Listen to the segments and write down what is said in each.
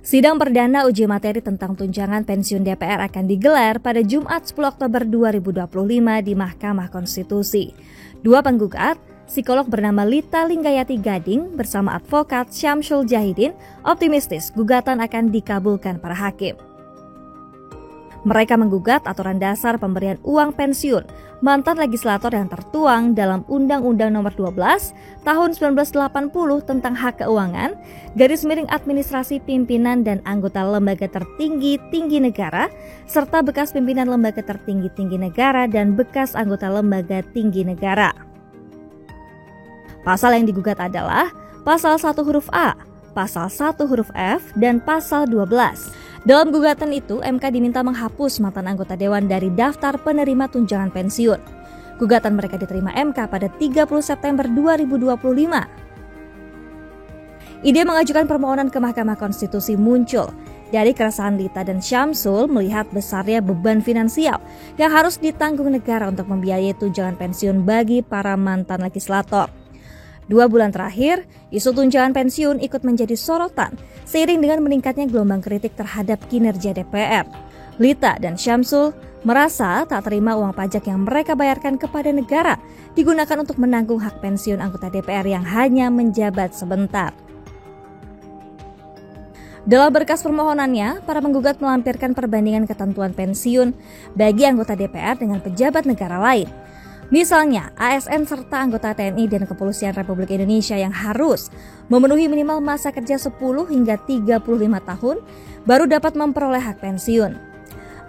Sidang perdana uji materi tentang tunjangan pensiun DPR akan digelar pada Jumat 10 Oktober 2025 di Mahkamah Konstitusi. Dua penggugat, psikolog bernama Lita Linggayati Gading bersama advokat Syamsul Jahidin, optimistis gugatan akan dikabulkan para hakim. Mereka menggugat aturan dasar pemberian uang pensiun mantan legislator yang tertuang dalam Undang-Undang Nomor 12 Tahun 1980 tentang hak keuangan, /administrasi pimpinan dan anggota lembaga tertinggi negara, serta bekas pimpinan lembaga tertinggi negara dan bekas anggota lembaga tinggi negara. Pasal yang digugat adalah Pasal 1 huruf A, Pasal 1 huruf F, dan Pasal 12. Dalam gugatan itu, MK diminta menghapus mantan anggota dewan dari daftar penerima tunjangan pensiun. Gugatan mereka diterima MK pada 30 September 2025. Ide mengajukan permohonan ke Mahkamah Konstitusi muncul dari keresahan Lita dan Syamsul melihat besarnya beban finansial yang harus ditanggung negara untuk membiayai tunjangan pensiun bagi para mantan legislator. 2 bulan terakhir, isu tunjangan pensiun ikut menjadi sorotan seiring dengan meningkatnya gelombang kritik terhadap kinerja DPR. Lita dan Syamsul merasa tak terima uang pajak yang mereka bayarkan kepada negara digunakan untuk menanggung hak pensiun anggota DPR yang hanya menjabat sebentar. Dalam berkas permohonannya, para penggugat melampirkan perbandingan ketentuan pensiun bagi anggota DPR dengan pejabat negara lain. Misalnya, ASN serta anggota TNI dan Kepolisian Republik Indonesia yang harus memenuhi minimal masa kerja 10 hingga 35 tahun baru dapat memperoleh hak pensiun.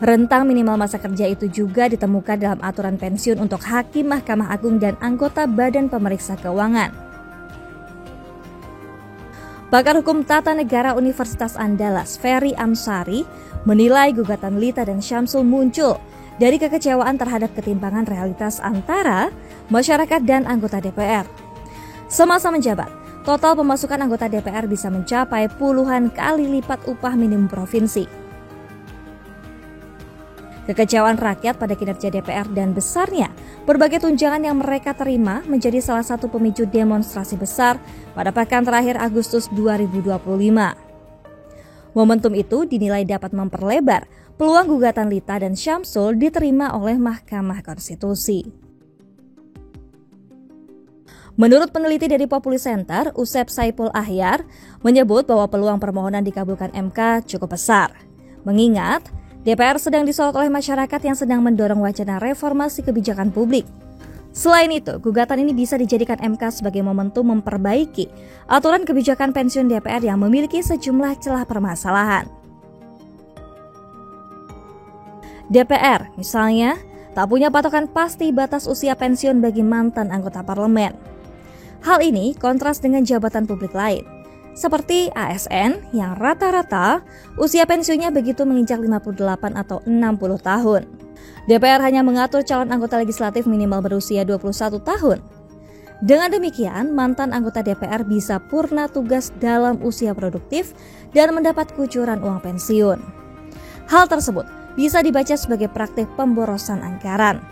Rentang minimal masa kerja itu juga ditemukan dalam aturan pensiun untuk Hakim Mahkamah Agung dan anggota Badan Pemeriksa Keuangan. Pakar Hukum Tata Negara Universitas Andalas, Ferry Amsari, menilai gugatan Lita dan Syamsul muncul dari kekecewaan terhadap ketimpangan realitas antara masyarakat dan anggota DPR. Semasa menjabat, total pemasukan anggota DPR bisa mencapai puluhan kali lipat upah minimum provinsi. Kekecewaan rakyat pada kinerja DPR dan besarnya berbagai tunjangan yang mereka terima menjadi salah satu pemicu demonstrasi besar pada pekan terakhir Agustus 2025. Momentum itu dinilai dapat memperlebar peluang gugatan Lita dan Syamsul diterima oleh Mahkamah Konstitusi. Menurut peneliti dari Populi Center, Usep Saipul Ahyar, menyebut bahwa peluang permohonan dikabulkan MK cukup besar. Mengingat, DPR sedang disorot oleh masyarakat yang sedang mendorong wacana reformasi kebijakan publik. Selain itu, gugatan ini bisa dijadikan MK sebagai momentum memperbaiki aturan kebijakan pensiun DPR yang memiliki sejumlah celah permasalahan. DPR, misalnya, tak punya patokan pasti batas usia pensiun bagi mantan anggota parlemen. Hal ini kontras dengan jabatan publik lain, seperti ASN yang rata-rata usia pensiunnya begitu menginjak 58 atau 60 tahun. DPR hanya mengatur calon anggota legislatif minimal berusia 21 tahun. Dengan demikian, mantan anggota DPR bisa purna tugas dalam usia produktif dan mendapat kucuran uang pensiun. Hal tersebut bisa dibaca sebagai praktik pemborosan anggaran.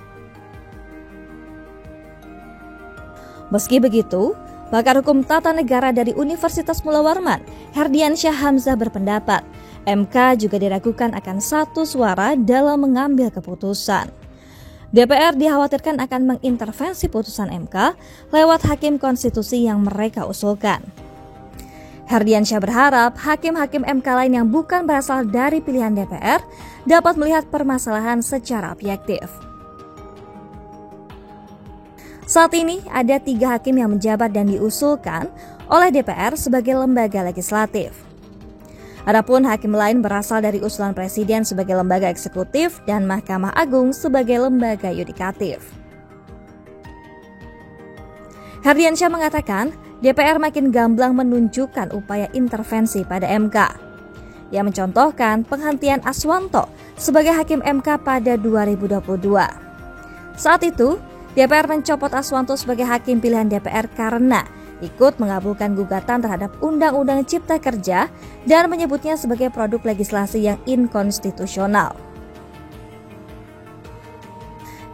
Meski begitu, pakar hukum tata negara dari Universitas Mula Warman, Herdiansyah Hamzah berpendapat, MK juga diragukan akan satu suara dalam mengambil keputusan. DPR dikhawatirkan akan mengintervensi putusan MK lewat hakim konstitusi yang mereka usulkan. Herdiansyah berharap hakim-hakim MK lain yang bukan berasal dari pilihan DPR dapat melihat permasalahan secara objektif. Saat ini ada 3 hakim yang menjabat dan diusulkan oleh DPR sebagai lembaga legislatif. Adapun hakim lain berasal dari usulan Presiden sebagai lembaga eksekutif dan Mahkamah Agung sebagai lembaga yudikatif. Herdiansyah mengatakan, DPR makin gamblang menunjukkan upaya intervensi pada MK. Ia mencontohkan penghentian Aswanto sebagai hakim MK pada 2022. Saat itu, DPR mencopot Aswanto sebagai hakim pilihan DPR karena ikut mengabulkan gugatan terhadap Undang-Undang Cipta Kerja dan menyebutnya sebagai produk legislasi yang inkonstitusional.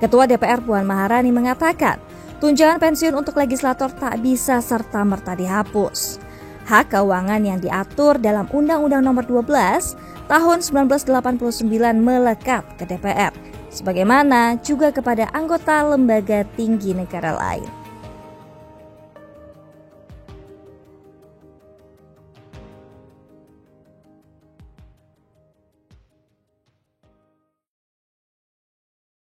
Ketua DPR Puan Maharani mengatakan, tunjangan pensiun untuk legislator tak bisa serta-merta dihapus. hak keuangan yang diatur dalam Undang-Undang Nomor 12 Tahun 1989 melekat ke DPR, sebagaimana juga kepada anggota lembaga tinggi negara lain.